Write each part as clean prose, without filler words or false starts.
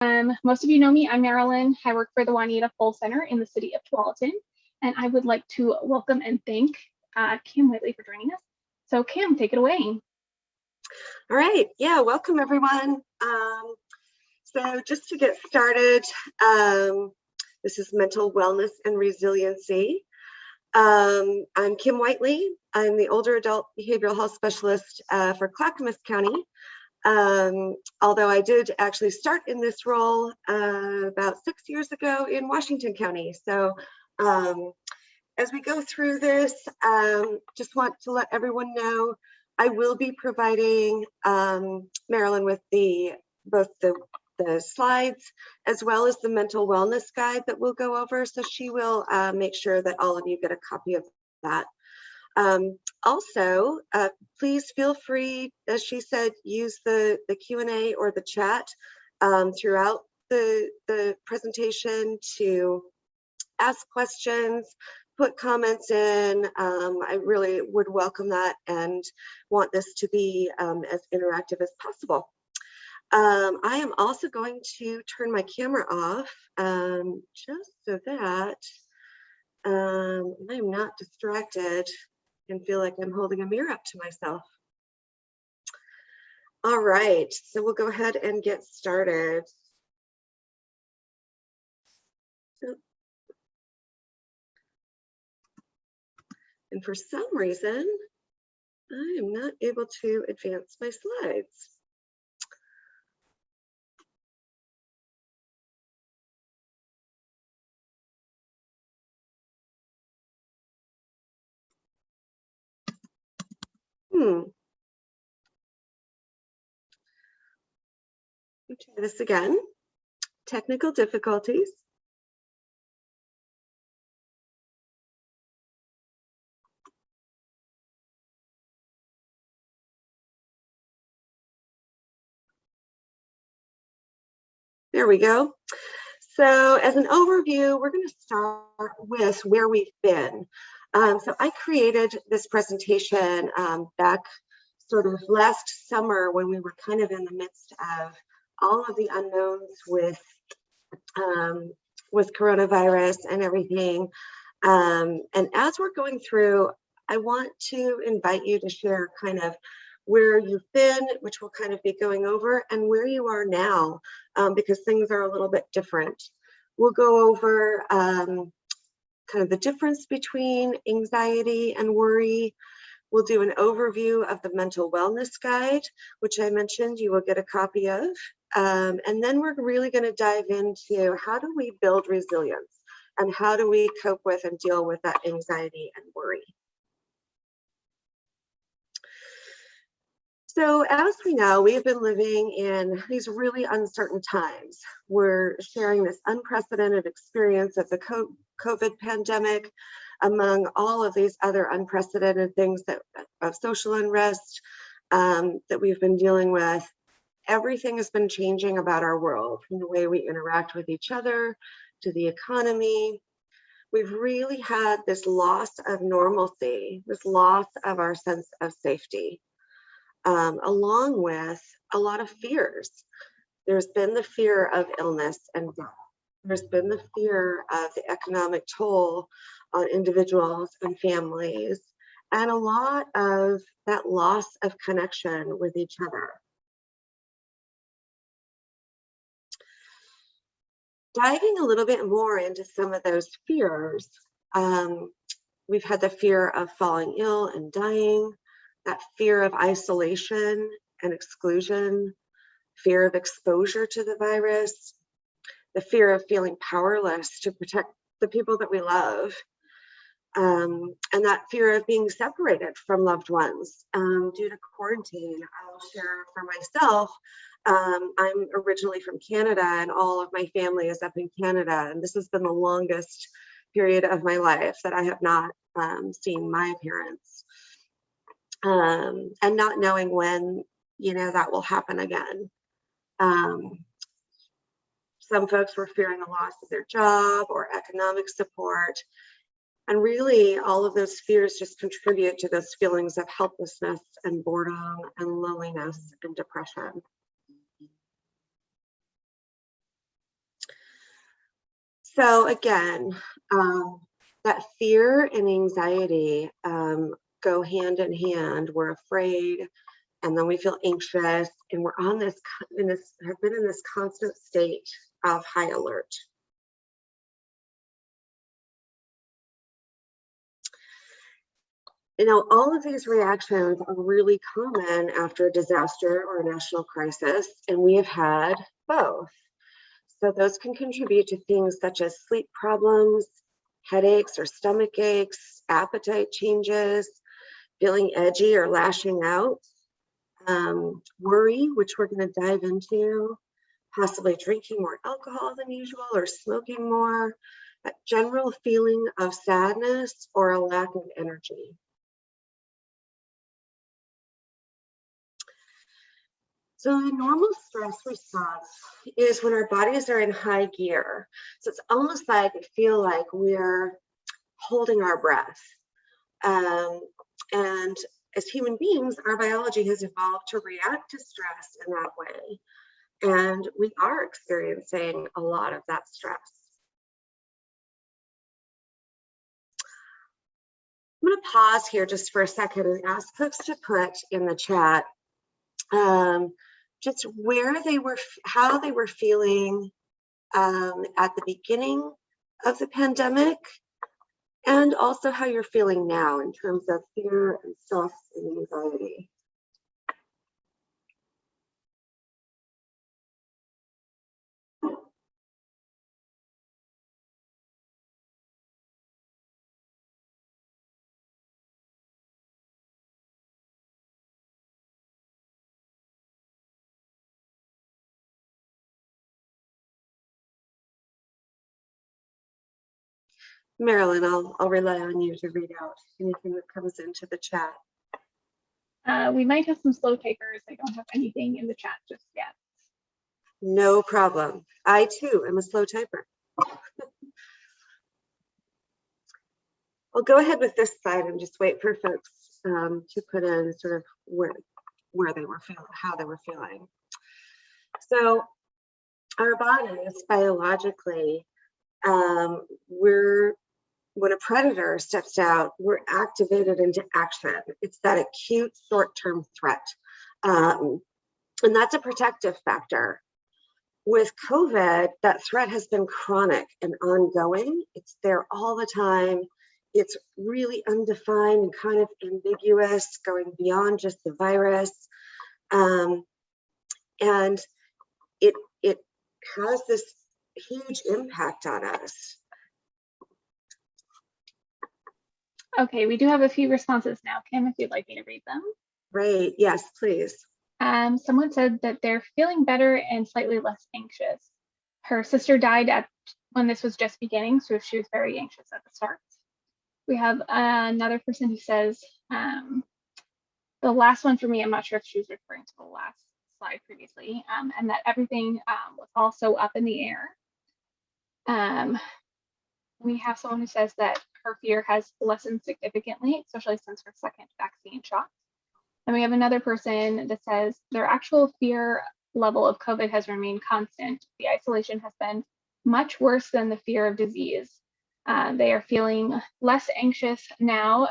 Most of you know me. I'm Marilyn. I work for the Juanita Full Center in the city of Tualatin, and I would like to welcome and thank Kim Whitley for joining us. So Kim, take it away. All right, yeah, welcome everyone. So just to get started, this is Mental Wellness and Resiliency. I'm Kim Whitley. I'm the older adult behavioral health specialist for Clackamas County. Although I did actually start in this role about 6 years ago in Washington County. So as we go through this, just want to let everyone know I will be providing Marilyn with both the slides as well as the mental wellness guide that we'll go over. So she will make sure that all of you get a copy of that. Also, please feel free, as she said, use the Q&A or the chat throughout the presentation to ask questions, put comments in. I really would welcome that and want this to be as interactive as possible. I am also going to turn my camera off just so that I'm not distracted and feel like I'm holding a mirror up to myself. All right, so we'll go ahead and get started. And for some reason, I am not able to advance my slides. Let me try this again. Technical difficulties. There we go. So as an overview, we're going to start with where we've been. So I created this presentation back sort of last summer when we were kind of in the midst of all of the unknowns with coronavirus and everything. And as we're going through, I want to invite you to share kind of where you've been, which we'll kind of be going over, and where you are now, because things are a little bit different. We'll go over kind of the difference between anxiety and worry. We'll do an overview of the mental wellness guide, which I mentioned you will get a copy of. And then we're really going to dive into how do we build resilience and how do we cope with and deal with that anxiety and worry. So as we know, we have been living in these really uncertain times. We're sharing this unprecedented experience of the COVID pandemic, among all of these other unprecedented things of social unrest that we've been dealing with. Everything has been changing about our world, from the way we interact with each other to the economy. We've really had this loss of normalcy, this loss of our sense of safety, along with a lot of fears. There's been the fear of illness and death. There's been the fear of the economic toll on individuals and families, and a lot of that loss of connection with each other. Diving a little bit more into some of those fears, we've had the fear of falling ill and dying, that fear of isolation and exclusion, fear of exposure to the virus, the fear of feeling powerless to protect the people that we love, and that fear of being separated from loved ones due to quarantine. I'll share for myself, I'm originally from Canada and all of my family is up in Canada, and this has been the longest period of my life that I have not seen my parents, and not knowing when, that will happen again. Some folks were fearing the loss of their job or economic support. And really, all of those fears just contribute to those feelings of helplessness and boredom and loneliness and depression. So again, that fear and anxiety go hand in hand. We're afraid, and then we feel anxious, and we're on this, have been in this constant state of high alert. You know, all of these reactions are really common after a disaster or a national crisis, and we have had both. So those can contribute to things such as sleep problems, headaches or stomach aches, appetite changes, feeling edgy or lashing out, worry, which we're going to dive into, possibly drinking more alcohol than usual or smoking more, a general feeling of sadness or a lack of energy. So the normal stress response is when our bodies are in high gear. So it's almost like we feel like we're holding our breath. And as human beings, our biology has evolved to react to stress in that way. And we are experiencing a lot of that stress. I'm going to pause here just for a second and ask folks to put in the chat just where they were, how they were feeling at the beginning of the pandemic, and also how you're feeling now in terms of fear and stress and anxiety. Marilyn, I'll rely on you to read out anything that comes into the chat. We might have some slow typers. I don't have anything in the chat just yet. No problem. I too am a slow typer. I'll go ahead with this slide and just wait for folks to put in sort of where they were feeling, how they were feeling. So our bodies biologically, when a predator steps out, we're activated into action. It's that acute short-term threat. And that's a protective factor. With COVID, that threat has been chronic and ongoing. It's there all the time. It's really undefined and kind of ambiguous, going beyond just the virus. And it has this huge impact on us. Okay, we do have a few responses now, Kim, if you'd like me to read them. Right, yes, please. Someone said that they're feeling better and slightly less anxious. Her sister died when this was just beginning, so she was very anxious at the start. We have another person who says, the last one for me, I'm not sure if she was referring to the last slide previously, and that everything was also up in the air. We have someone who says that her fear has lessened significantly, especially since her second vaccine shot. And we have another person that says their actual fear level of COVID has remained constant. The isolation has been much worse than the fear of disease. They are feeling less anxious now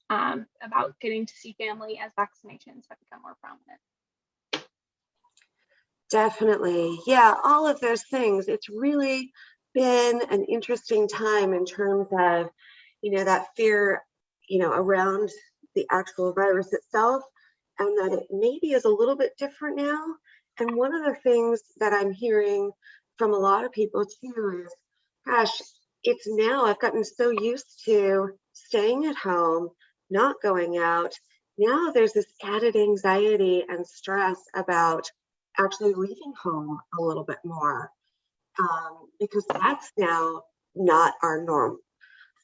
about getting to see family as vaccinations have become more prominent. Definitely. Yeah, all of those things. It's really been an interesting time in terms of, that fear, around the actual virus itself, and that it maybe is a little bit different now. And one of the things that I'm hearing from a lot of people too is, gosh, it's now I've gotten so used to staying at home, not going out. Now there's this added anxiety and stress about actually leaving home a little bit more, because that's now not our norm.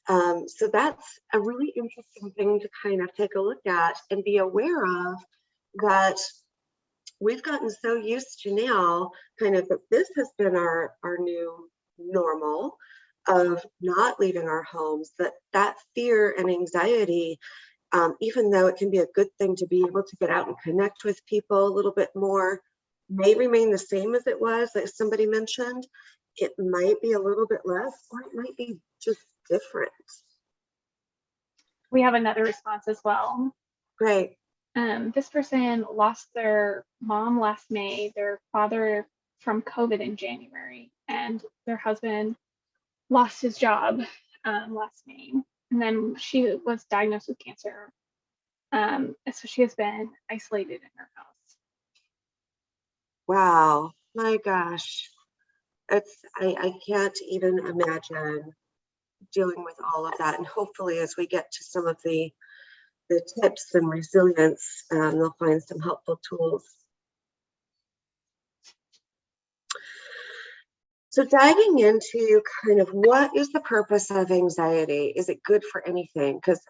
So that's a really interesting thing to kind of take a look at and be aware of, that we've gotten so used to now kind of that this has been our new normal of not leaving our homes, that fear and anxiety, even though it can be a good thing to be able to get out and connect with people a little bit more, may remain the same as it was, like somebody mentioned. it might be a little bit less, or it might be just different. We have another response as well. Great. This person lost their mom last May, their father from COVID in January, and their husband lost his job last May. And then she was diagnosed with cancer. So she has been isolated in her house. Wow. My gosh. I can't even imagine dealing with all of that. And hopefully as we get to some of the tips and resilience, they'll find some helpful tools. So diving into kind of what is the purpose of anxiety? Is it good for anything? Because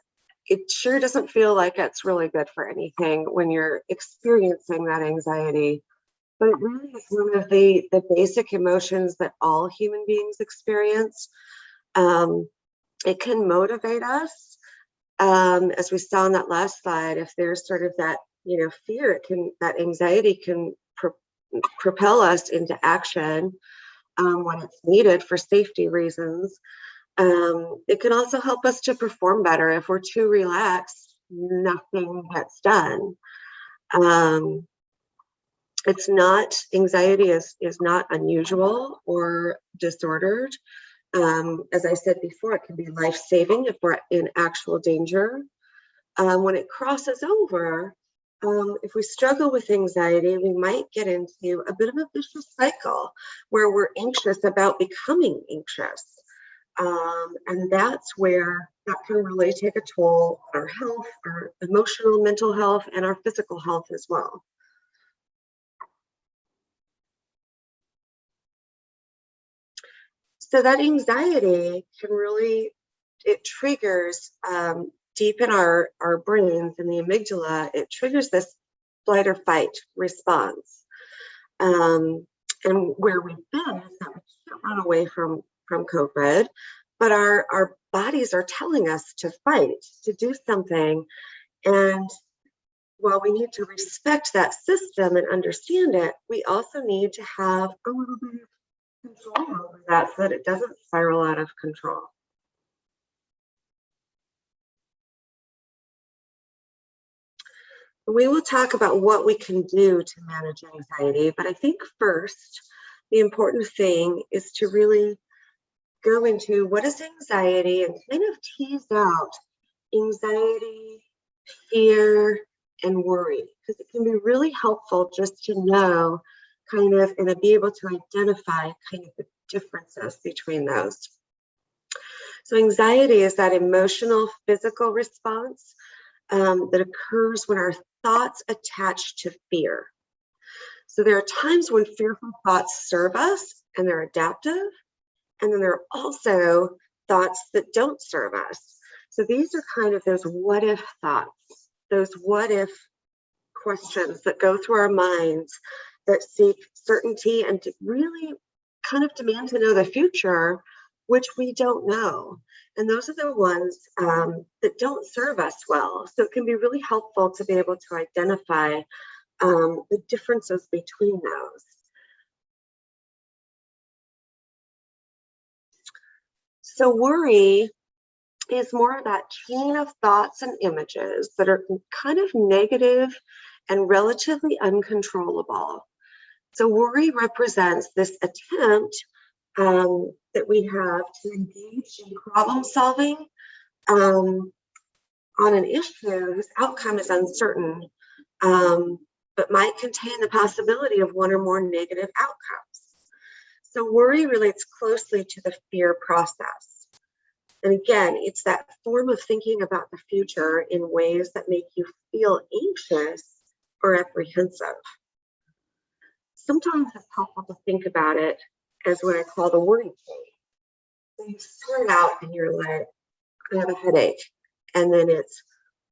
it sure doesn't feel like it's really good for anything when you're experiencing that anxiety. But it really is one of the basic emotions that all human beings experience. It can motivate us. As we saw on that last slide, if there's sort of that, fear, that anxiety can propel us into action when it's needed for safety reasons. It can also help us to perform better. If we're too relaxed, nothing gets done. It's not, anxiety is not unusual or disordered. As I said before, it can be life-saving if we're in actual danger. When it crosses over, if we struggle with anxiety, we might get into a bit of a vicious cycle where we're anxious about becoming anxious. And that's where that can really take a toll on our health, our emotional, mental health, and our physical health as well. So that anxiety can really, it triggers deep in our brains, in the amygdala, it triggers this flight or fight response. And where we've been is that we can't run away from COVID, but our bodies are telling us to fight, to do something. And while we need to respect that system and understand it, we also need to have a little bit of control over that so that it doesn't spiral out of control. We will talk about what we can do to manage anxiety, but I think first, the important thing is to really go into what is anxiety and kind of tease out anxiety, fear, and worry, because it can be really helpful just to know kind of and to be able to identify kind of the differences between those. So anxiety is that emotional, physical response that occurs when our thoughts attach to fear. So there are times when fearful thoughts serve us and they're adaptive, and then there are also thoughts that don't serve us. So these are kind of those what if thoughts, those what if questions that go through our minds that seek certainty and to really kind of demand to know the future, which we don't know. And those are the ones that don't serve us well. So it can be really helpful to be able to identify the differences between those. So worry is more of that chain of thoughts and images that are kind of negative and relatively uncontrollable. So worry represents this attempt that we have to engage in problem solving on an issue whose outcome is uncertain, but might contain the possibility of one or more negative outcomes. So worry relates closely to the fear process. And again, it's that form of thinking about the future in ways that make you feel anxious or apprehensive. Sometimes it's helpful to think about it as what I call the worry chain. So you start out and you're like, I have a headache. And then it's,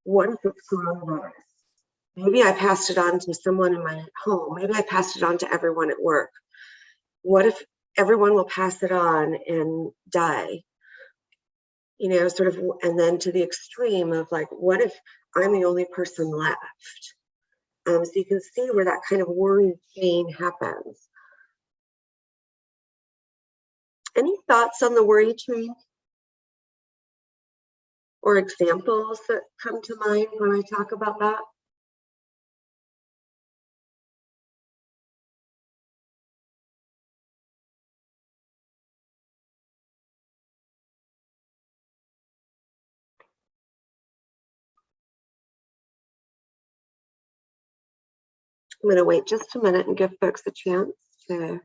what if it's coronavirus? Maybe I passed it on to someone in my home. Maybe I passed it on to everyone at work. What if everyone will pass it on and die? You know, sort of, and then to the extreme of like, what if I'm the only person left? So you can see where that kind of worry chain happens. Any thoughts on the worry tree or examples that come to mind when I talk about that? I'm going to wait just a minute and give folks a chance to.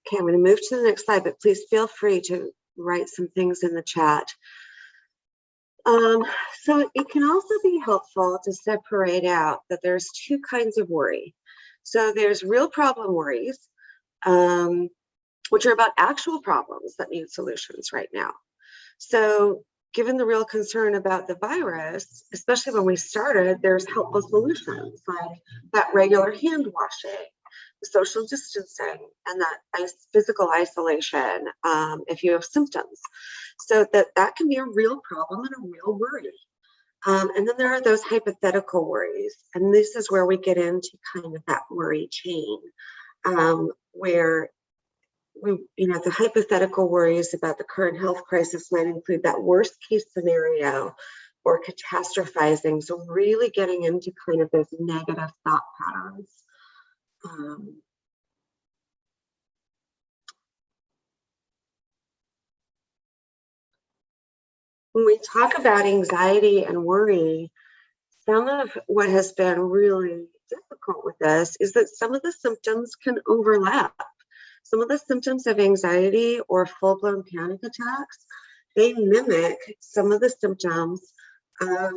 Okay, I'm going to move to the next slide, but please feel free to write some things in the chat. So it can also be helpful to separate out that there's two kinds of worry. So there's real problem worries, which are about actual problems that need solutions right now. So given the real concern about the virus, especially when we started, there's helpful solutions like that regular hand washing, social distancing, and that physical isolation if you have symptoms. So that can be a real problem and a real worry. And then there are those hypothetical worries. And this is where we get into kind of that worry chain, where the hypothetical worries about the current health crisis might include that worst case scenario or catastrophizing. So really getting into kind of those negative thought patterns. When we talk about anxiety and worry, some of what has been really difficult with this is that some of the symptoms can overlap. Some of the symptoms of anxiety or full-blown panic attacks, they mimic some of the symptoms of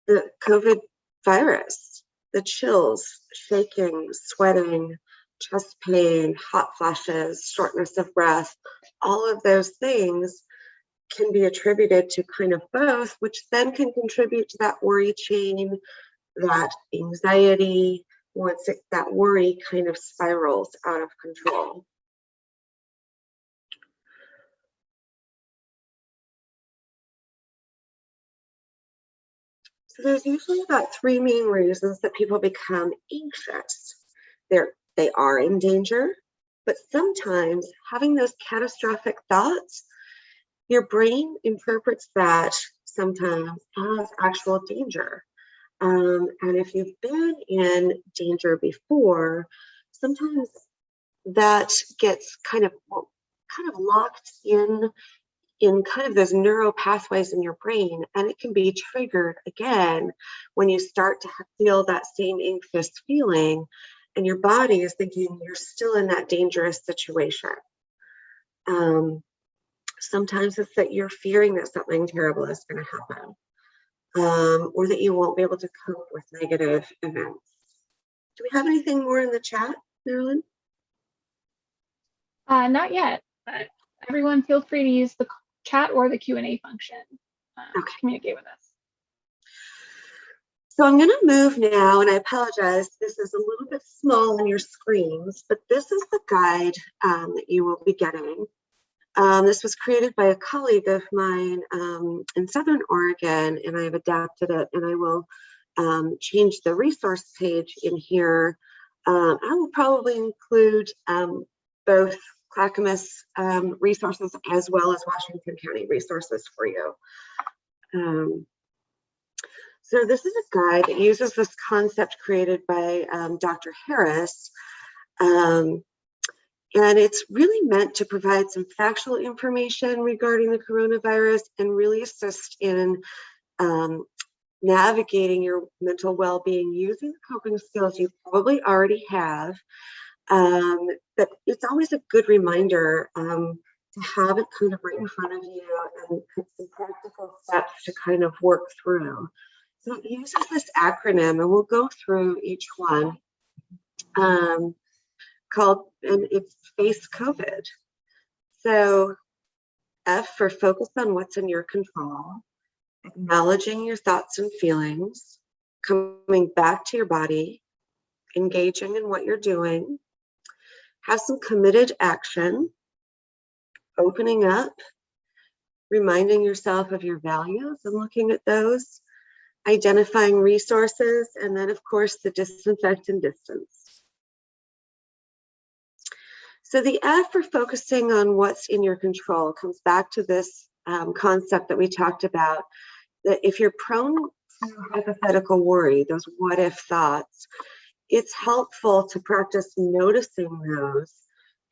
the COVID virus, the chills, shaking, sweating, chest pain, hot flashes, shortness of breath, all of those things can be attributed to kind of both, which then can contribute to that worry chain, that anxiety, once that worry kind of spirals out of control. So there's usually about three main reasons that people become anxious. They are in danger, but sometimes having those catastrophic thoughts, your brain interprets that sometimes as actual danger. And if you've been in danger before, sometimes that gets kind of locked in kind of those neural pathways in your brain, and it can be triggered again when you start to feel that same anxious feeling, and your body is thinking you're still in that dangerous situation. Sometimes it's that you're fearing that something terrible is going to happen. Or that you won't be able to cope with negative events. Do we have anything more in the chat, Marilyn? Not yet, but everyone feel free to use the chat or the Q&A function to communicate with us. So I'm going to move now, and I apologize, this is a little bit small on your screens, but this is the guide that you will be getting. This was created by a colleague of mine in Southern Oregon, and I've adapted it, and I will change the resource page in here. I will probably include both Clackamas resources as well as Washington County resources for you. So this is a guide that uses this concept created by Dr. Harris. And it's really meant to provide some factual information regarding the coronavirus and really assist in navigating your mental well-being using the coping skills you probably already have. But it's always a good reminder to have it kind of right in front of you and put some practical steps to kind of work through. So it uses this acronym, and we'll go through each one. and it's Face COVID. So F for focus on what's in your control, acknowledging your thoughts and feelings, coming back to your body, engaging in what you're doing, have some committed action, opening up, reminding yourself of your values and looking at those, identifying resources, and then of course the disinfect and distance. So the F for focusing on what's in your control comes back to this concept that we talked about, that if you're prone to hypothetical worry, those what if thoughts, it's helpful to practice noticing those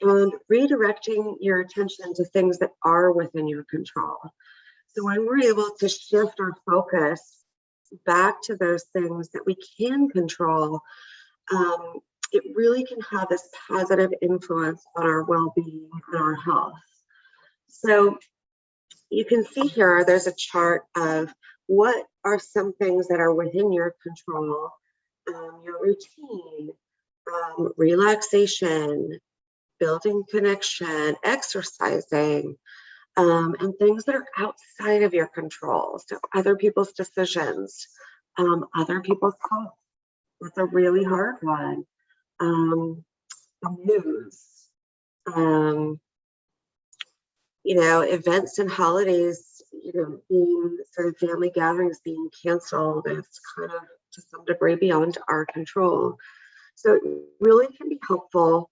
and redirecting your attention to things that are within your control. So when we're able to shift our focus back to those things that we can control, it really can have this positive influence on our well-being and our health. So you can see here, there's a chart of what are some things that are within your control, your routine, relaxation, building connection, exercising, and things that are outside of your control. So other people's decisions, other people's health. That's a really hard one. The news, events and holidays, being sort of family gatherings being canceled. It's kind of to some degree beyond our control. So it really can be helpful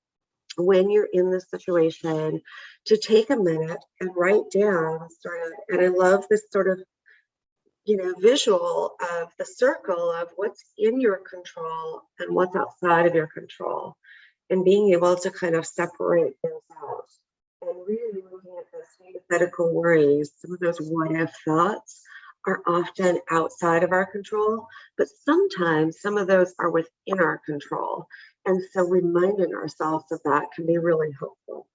when you're in this situation to take a minute and write down and I love this sort of, visual of the circle of what's in your control and what's outside of your control, and being able to kind of separate those out and really looking at those hypothetical worries. Some of those what if thoughts are often outside of our control, but sometimes some of those are within our control. And so reminding ourselves of that can be really helpful.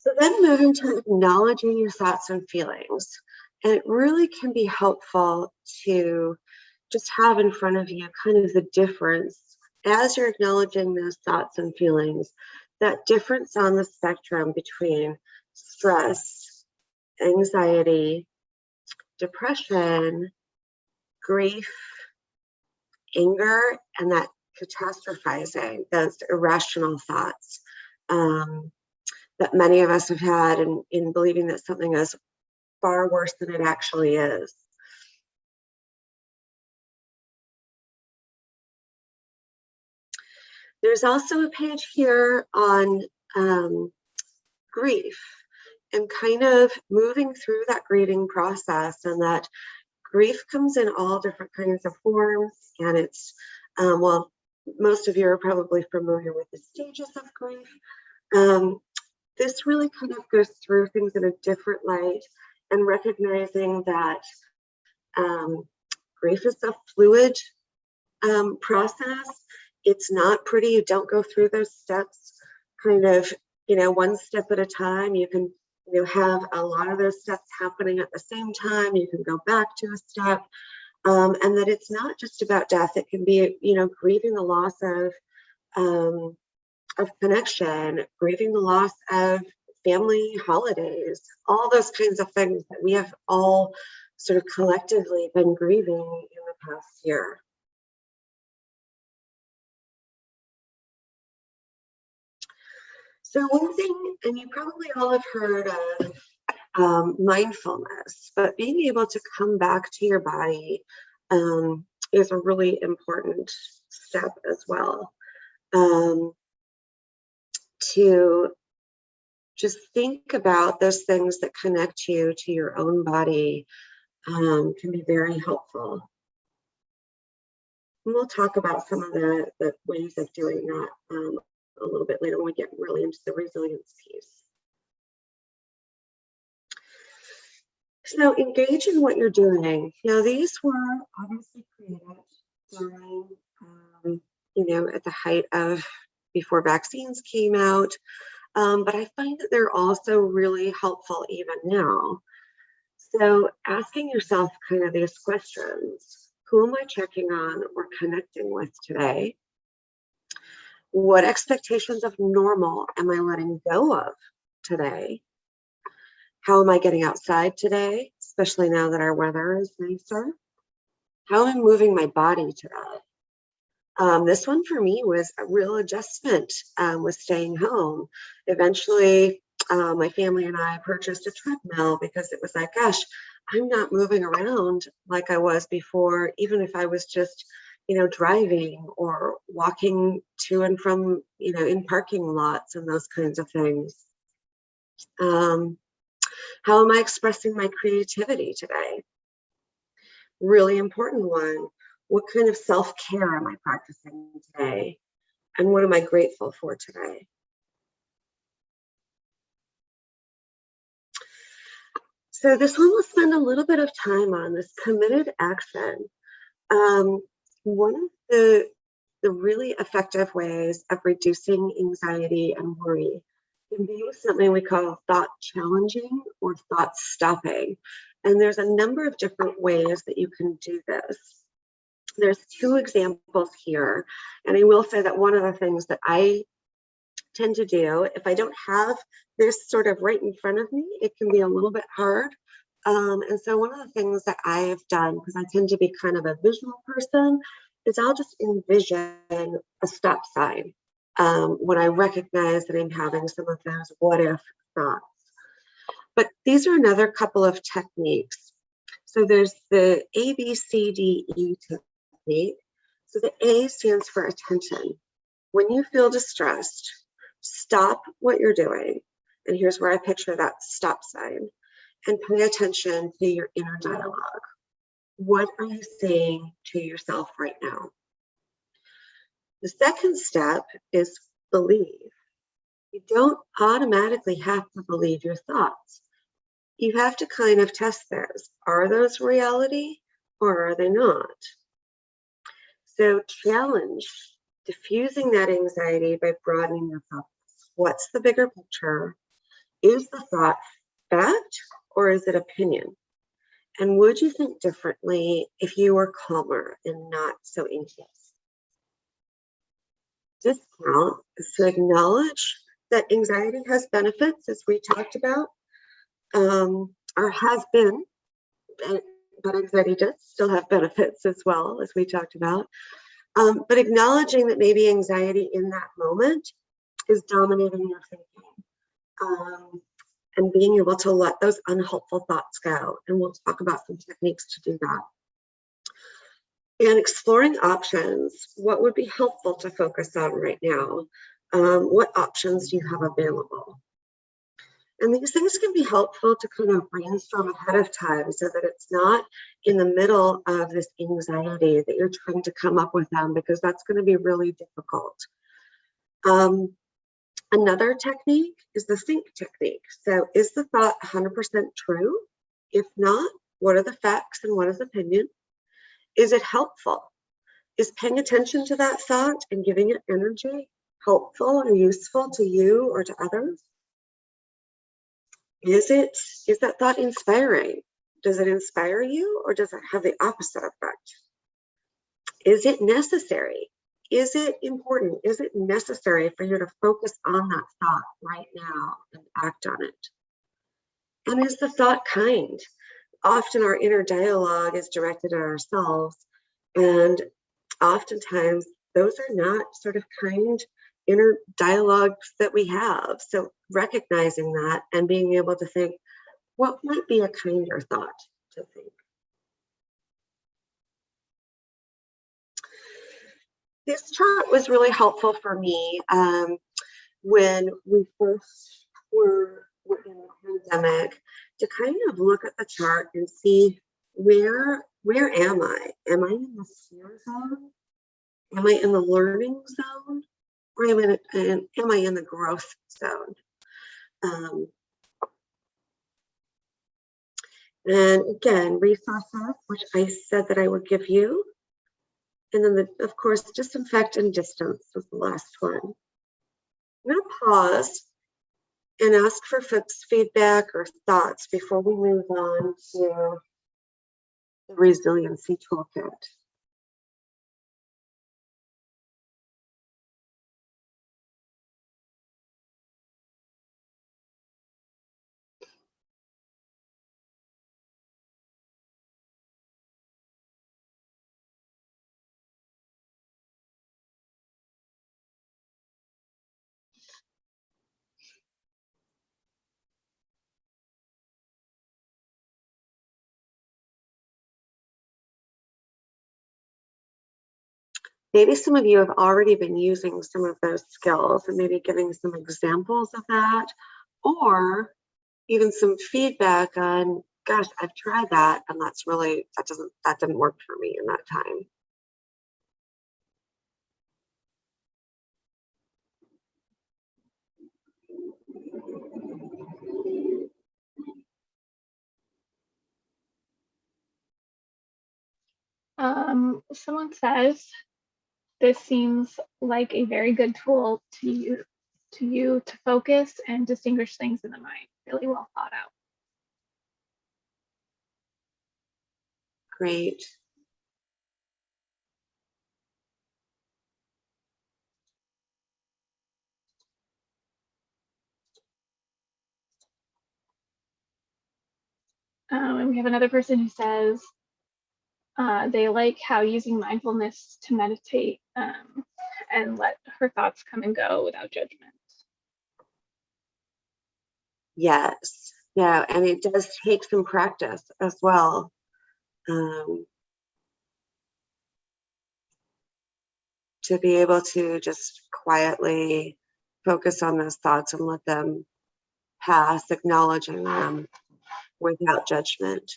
So then moving to acknowledging your thoughts and feelings. And it really can be helpful to just have in front of you kind of the difference as you're acknowledging those thoughts and feelings, that difference on the spectrum between stress, anxiety, depression, grief, anger, and that catastrophizing, those irrational thoughts that many of us have had in believing that something is far worse than it actually is. There's also a page here on grief and kind of moving through that grieving process, and that grief comes in all different kinds of forms. And it's, most of you are probably familiar with the stages of grief. This really kind of goes through things in a different light and recognizing that grief is a fluid process. It's not pretty. You don't go through those steps kind of, one step at a time. You can, have a lot of those steps happening at the same time. You can go back to a step, and that it's not just about death. It can be, grieving the loss of connection, grieving the loss of family holidays, all those kinds of things that we have all sort of collectively been grieving in the past year. So one thing, and you probably all have heard of mindfulness, but being able to come back to your body is a really important step as well. To just think about those things that connect you to your own body can be very helpful. And we'll talk about some of the ways of doing that a little bit later when we get really into the resilience piece. So engage in what you're doing. Now, these were obviously created during, at the height of before vaccines came out. But I find that they're also really helpful even now. So asking yourself kind of these questions: who am I checking on or connecting with today? What expectations of normal am I letting go of today? How am I getting outside today, especially now that our weather is nicer? How am I moving my body today? This one for me was a real adjustment with staying home. Eventually, my family and I purchased a treadmill because it was like, gosh, I'm not moving around like I was before, even if I was just, driving or walking to and from, in parking lots and those kinds of things. How am I expressing my creativity today? Really important one. What kind of self-care am I practicing today? And what am I grateful for today? So this one we'll spend a little bit of time on, this committed action. One of the really effective ways of reducing anxiety and worry can be with something we call thought challenging or thought stopping. And there's a number of different ways that you can do this. There's two examples here. And I will say that one of the things that I tend to do, if I don't have this sort of right in front of me, it can be a little bit hard. And so one of the things that I have done, because I tend to be kind of a visual person, is I'll just envision a stop sign when I recognize that I'm having some of those what if thoughts. But these are another couple of techniques. So there's the ABCDE technique. So the A stands for attention. When you feel distressed, stop what you're doing. And here's where I picture that stop sign. And pay attention to your inner dialogue. What are you saying to yourself right now? The second step is believe. You don't automatically have to believe your thoughts. You have to kind of test those. Are those reality or are they not? So challenge diffusing that anxiety by broadening your focus. What's the bigger picture? Is the thought fact or is it opinion? And would you think differently if you were calmer and not so anxious? Discount is to acknowledge that anxiety has benefits, as we talked about, or has been, but anxiety does still have benefits as well, as we talked about. But acknowledging that maybe anxiety in that moment is dominating your thinking. And being able to let those unhelpful thoughts go. And we'll talk about some techniques to do that. And exploring options, what would be helpful to focus on right now? What options do you have available? And these things can be helpful to kind of brainstorm ahead of time so that it's not in the middle of this anxiety that you're trying to come up with them, because that's going to be really difficult. Another technique is the think technique. So is the thought 100% true? If not, what are the facts and what is opinion? Is it helpful? Is paying attention to that thought and giving it energy helpful or useful to you or to others? Is that thought inspiring? Does it inspire you or does it have the opposite effect? Is it necessary? Is it important? Is it necessary for you to focus on that thought right now and act on it? And is the thought kind? Often our inner dialogue is directed at ourselves, and oftentimes those are not sort of kind inner dialogues that we have. So recognizing that and being able to think, what might be a kinder thought to think? This chart was really helpful for me when we first were in the pandemic, to kind of look at the chart and see where am I? Am I in the fear zone? Am I in the learning zone? Or am I in the growth zone? And again, resources, which I said that I would give you. And then, of course, disinfect and distance was the last one. I'm going to pause and ask for folks' feedback or thoughts before we move on to the resiliency toolkit. Maybe some of you have already been using some of those skills and maybe giving some examples of that, or even some feedback on, gosh, I've tried that and that didn't work for me in that time. Someone says, this seems like a very good tool to you to focus and distinguish things in the mind. Really well thought out. Great. And we have another person who says they like how using mindfulness to meditate and let her thoughts come and go without judgment. Yes. Yeah. And it does take some practice as well. To be able to just quietly focus on those thoughts and let them pass, acknowledging them without judgment.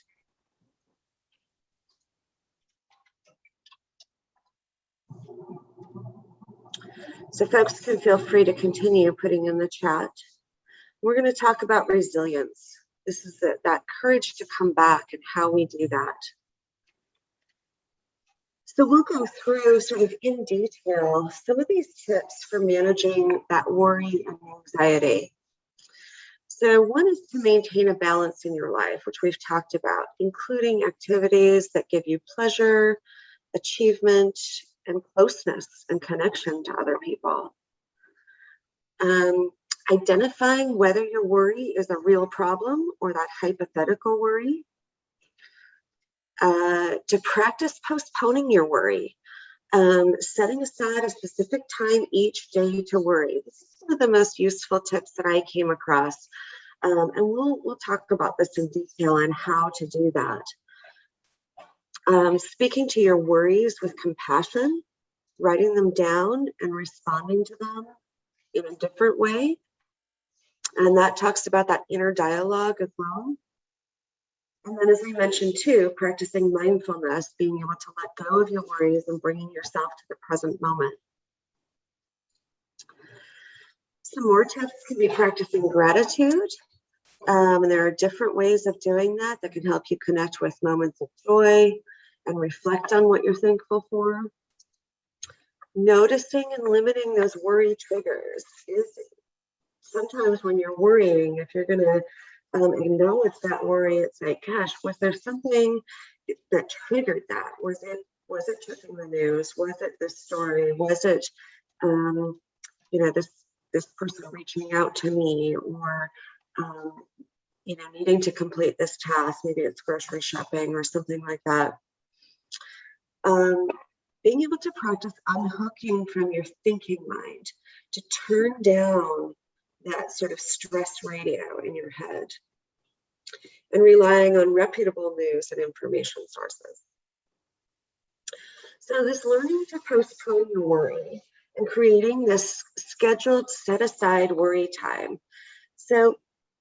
So folks can feel free to continue putting in the chat. We're going to talk about resilience. This is that courage to come back and how we do that. So we'll go through sort of in detail some of these tips for managing that worry and anxiety. So one is to maintain a balance in your life, which we've talked about, including activities that give you pleasure, achievement, and closeness and connection to other people. Identifying whether your worry is a real problem or that hypothetical worry. To practice postponing your worry. Setting aside a specific time each day to worry. This is one of the most useful tips that I came across. And we'll talk about this in detail on how to do that. Speaking to your worries with compassion, writing them down and responding to them in a different way. And that talks about that inner dialogue as well. And then, as I mentioned too, practicing mindfulness, being able to let go of your worries and bringing yourself to the present moment. Some more tips can be practicing gratitude. And there are different ways of doing that can help you connect with moments of joy and reflect on what you're thankful for. Noticing and limiting those worry triggers is sometimes when you're worrying, if you're going to acknowledge that worry, it's like, gosh, was there something that triggered that? Was it checking the news? Was it this story? Was it, this person reaching out to me, or needing to complete this task? Maybe it's grocery shopping or something like that. Being able to practice unhooking from your thinking mind to turn down that sort of stress radio in your head, and relying on reputable news and information sources. So this learning to postpone your worry and creating this scheduled set aside worry time. So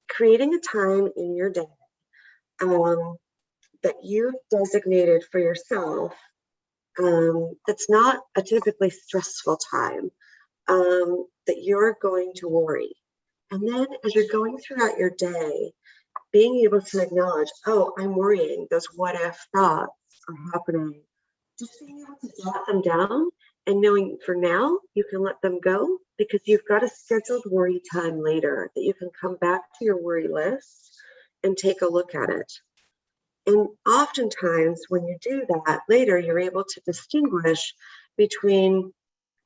creating a time in your day that you've designated for yourself that's not a typically stressful time, that you're going to worry. And then as you're going throughout your day, being able to acknowledge, oh, I'm worrying, those what if thoughts are happening. Just being able to jot them down and knowing for now you can let them go because you've got a scheduled worry time later that you can come back to your worry list and take a look at it. And oftentimes when you do that later, you're able to distinguish between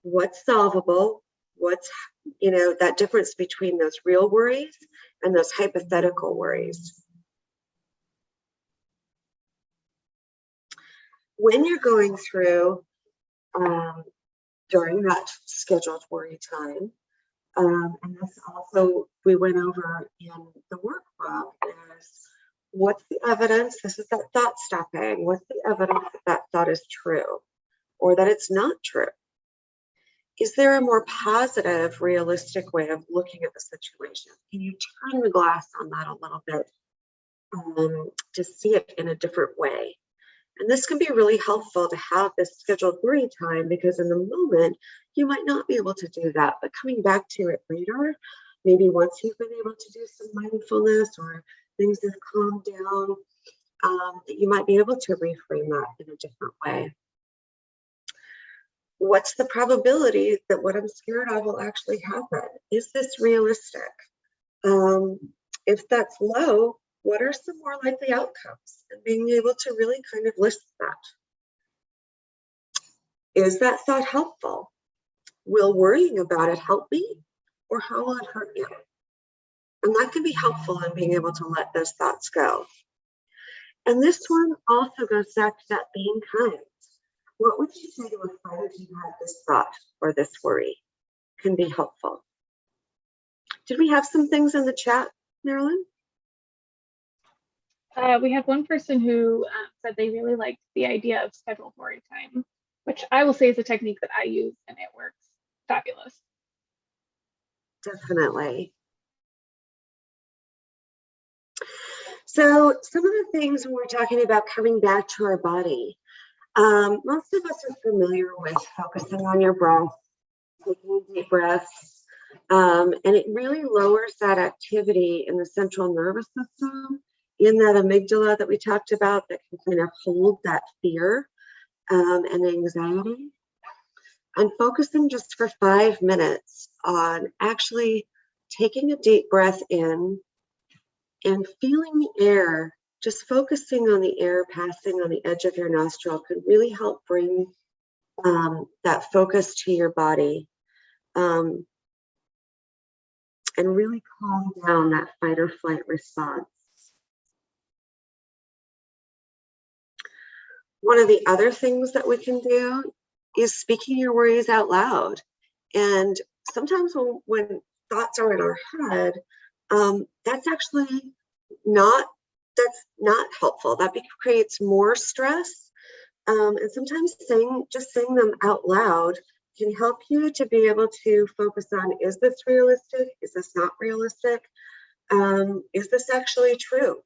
what's solvable, what's, that difference between those real worries and those hypothetical worries. When you're going through during that scheduled worry time, and this also we went over in the workbook, is what's the evidence? This is that thought stopping. What's the evidence that that thought is true or that it's not true? Is there a more positive, realistic way of looking at the situation? Can you turn the glass on that a little bit to see it in a different way? And this can be really helpful to have this scheduled worry time because in the moment, you might not be able to do that, but coming back to it later, maybe once you've been able to do some mindfulness or things have calmed down, that you might be able to reframe that in a different way. What's the probability that what I'm scared of will actually happen? Is this realistic? If that's low, what are some more likely outcomes? And being able to really kind of list that. Is that thought helpful? Will worrying about it help me? Or how will it hurt you? And that can be helpful in being able to let those thoughts go. And this one also goes back to that being kind. What would you say to a friend if you had this thought or this worry? Can be helpful. Did we have some things in the chat, Marilyn? We had one person who said they really liked the idea of scheduled worry time, which I will say is a technique that I use and it works fabulous. Definitely. So some of the things when we're talking about coming back to our body, most of us are familiar with focusing on your breath, taking deep breaths, and it really lowers that activity in the central nervous system, in that amygdala that we talked about that can kind of hold that fear and anxiety. And focusing just for 5 minutes on actually taking a deep breath in and feeling the air, just focusing on the air passing on the edge of your nostril could really help bring that focus to your body and really calm down that fight or flight response. One of the other things that we can do is speaking your worries out loud. And sometimes when thoughts are in our head, that's actually not helpful. That creates more stress. And sometimes just saying them out loud can help you to be able to focus on, is this realistic? Is this not realistic? Is this actually true?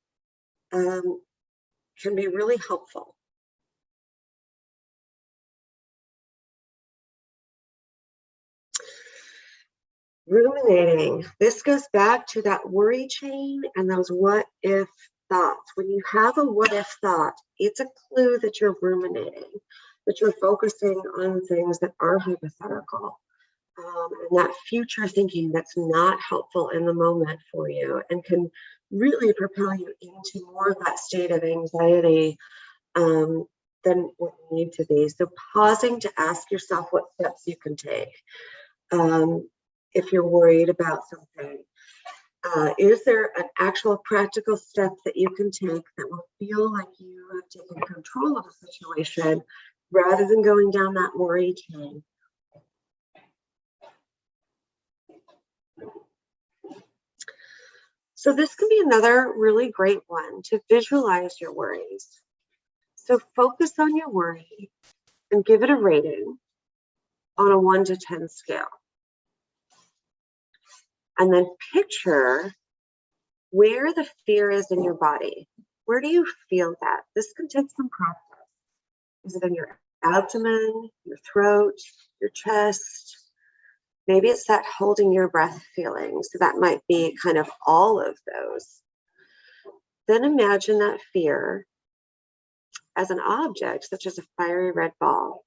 Can be really helpful. Ruminating. This goes back to that worry chain and those what if thoughts. When you have a what if thought, it's a clue that you're ruminating, that you're focusing on things that are hypothetical, and that future thinking that's not helpful in the moment for you and can really propel you into more of that state of anxiety than what you need to be. So pausing to ask yourself what steps you can take. If you're worried about something, is there an actual practical step that you can take that will feel like you have taken control of the situation rather than going down that worry chain? So this can be another really great one to visualize your worries. So focus on your worry and give it a rating on a 1 to 10 scale. And then picture where the fear is in your body. Where do you feel that? This can take some practice. Is it in your abdomen, your throat, your chest? Maybe it's that holding your breath feeling. So that might be kind of all of those. Then imagine that fear as an object, such as a fiery red ball.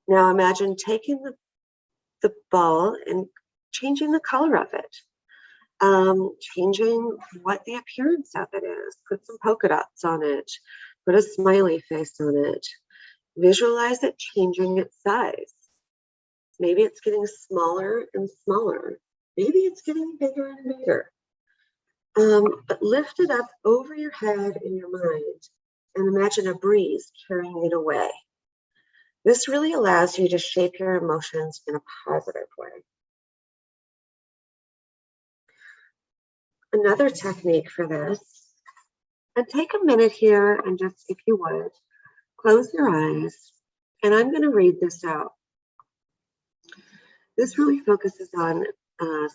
Now imagine taking the ball and changing the color of it, changing what the appearance of it is. Put some polka dots on it, put a smiley face on it. Visualize it changing its size. Maybe it's getting smaller and smaller. Maybe it's getting bigger and bigger. But lift it up over your head in your mind and imagine a breeze carrying it away. This really allows you to shape your emotions in a positive way. Another technique for this, and take a minute here and just, if you would, close your eyes, and I'm going to read this out. This really focuses on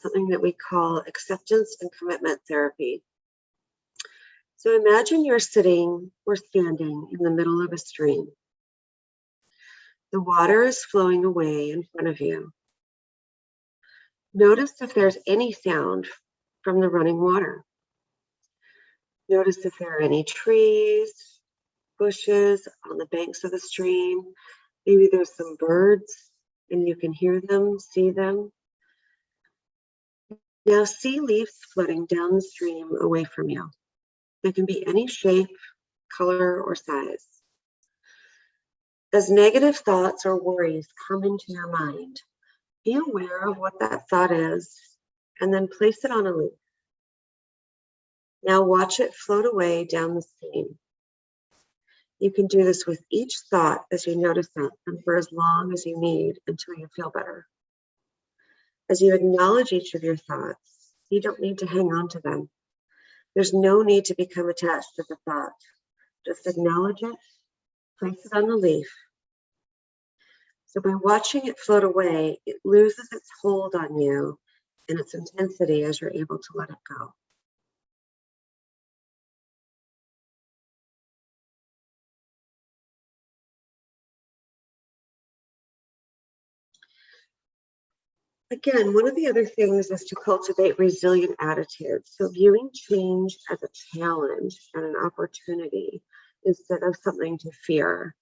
something that we call acceptance and commitment therapy. So imagine you're sitting or standing in the middle of a stream. The water is flowing away in front of you. Notice if there's any sound from the running water. Notice if there are any trees, bushes on the banks of the stream. Maybe there's some birds and you can hear them, see them. Now see leaves floating down the stream away from you. They can be any shape, color, or size. As negative thoughts or worries come into your mind, be aware of what that thought is and then place it on a leaf. Now watch it float away down the stream. You can do this with each thought as you notice it and for as long as you need until you feel better. As you acknowledge each of your thoughts, you don't need to hang on to them. There's no need to become attached to the thought. Just acknowledge it, place it on the leaf. So by watching it float away, it loses its hold on you and its intensity as you're able to let it go. Again, one of the other things is to cultivate resilient attitudes. So viewing change as a challenge and an opportunity instead of something to fear.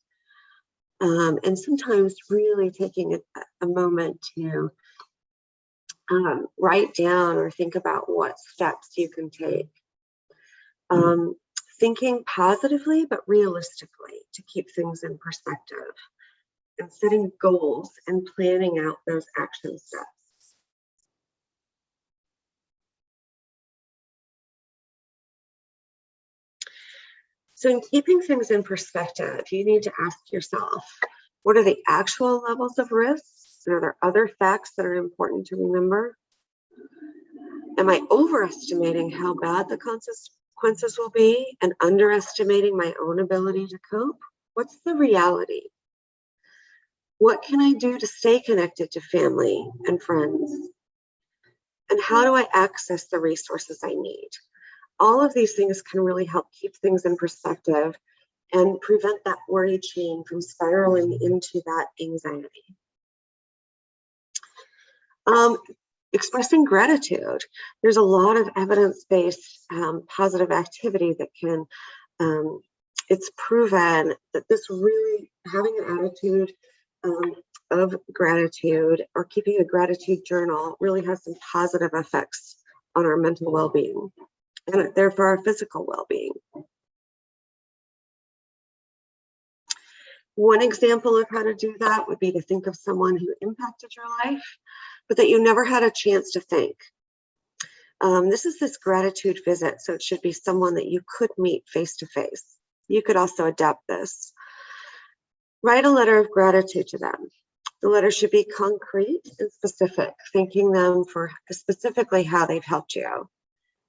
And sometimes really taking a moment to write down or think about what steps you can take. Thinking positively but realistically to keep things in perspective, and setting goals and planning out those action steps. So in keeping things in perspective, you need to ask yourself, what are the actual levels of risks? Are there other facts that are important to remember? Am I overestimating how bad the consequences will be and underestimating my own ability to cope? What's the reality? What can I do to stay connected to family and friends? And how do I access the resources I need? All of these things can really help keep things in perspective and prevent that worry chain from spiraling into that anxiety. Expressing gratitude. There's a lot of evidence-based positive activity that can, it's proven that this really, having an attitude of gratitude or keeping a gratitude journal really has some positive effects on our mental well-being and therefore our physical well-being. One example of how to do that would be to think of someone who impacted your life, but that you never had a chance to thank. This is this gratitude visit, so it should be someone that you could meet face-to-face. You could also adapt this. Write a letter of gratitude to them. The letter should be concrete and specific, thanking them for specifically how they've helped you.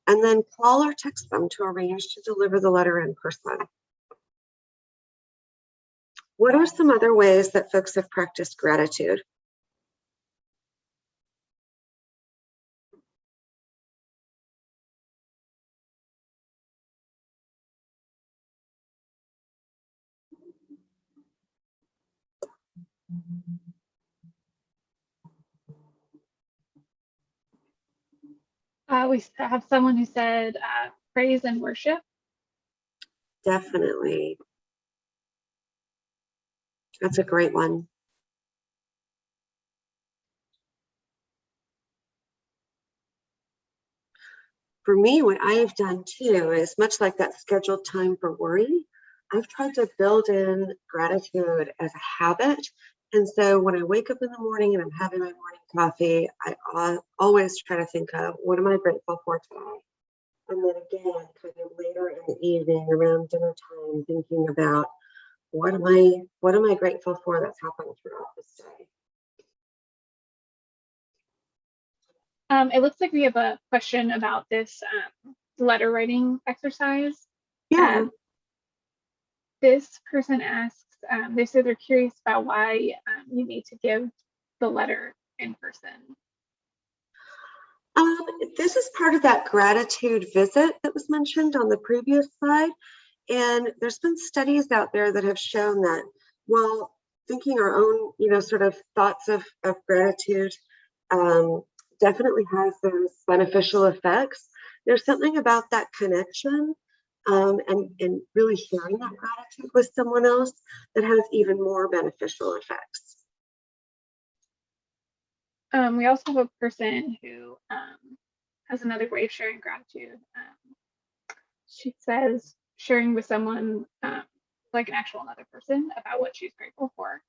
And then call or text them to arrange to deliver the letter in person. What are some other ways that folks have practiced gratitude? We have someone who said praise and worship. Definitely. That's a great one. for me, what I've done too is much like that scheduled time for worry, I've tried to build in gratitude as a habit. And so when I wake up in the morning and I'm having my morning coffee, I always try to think of what am I grateful for today? And then again, kind of later in the evening around dinner time, thinking about what am I grateful for that's happened throughout this day? It looks like we have a question about this letter writing exercise. Yeah. This person asks, they say they're curious about why you need to give the letter in person. This is part of that gratitude visit that was mentioned on the previous slide. And there's been studies out there that have shown that while thinking our own, sort of thoughts of gratitude definitely has those beneficial effects, there's something about that connection and really sharing that gratitude with someone else that has even more beneficial effects. We also have a person who has another way of sharing gratitude. She says sharing with someone like an actual another person about what she's grateful for.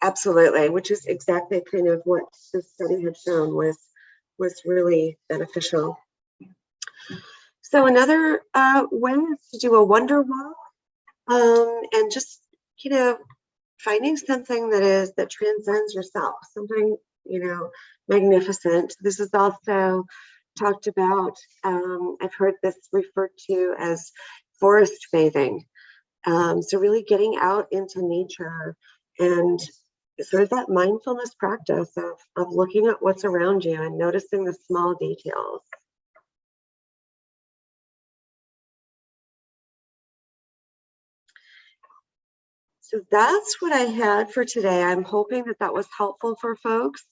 Absolutely, which is exactly kind of what the study had shown was really beneficial. So another way is to do a wonder walk and just, finding something that transcends yourself, something, magnificent. This is also talked about, I've heard this referred to as forest bathing. So really getting out into nature and sort of that mindfulness practice of looking at what's around you and noticing the small details. So that's what I had for today. I'm hoping that was helpful for folks.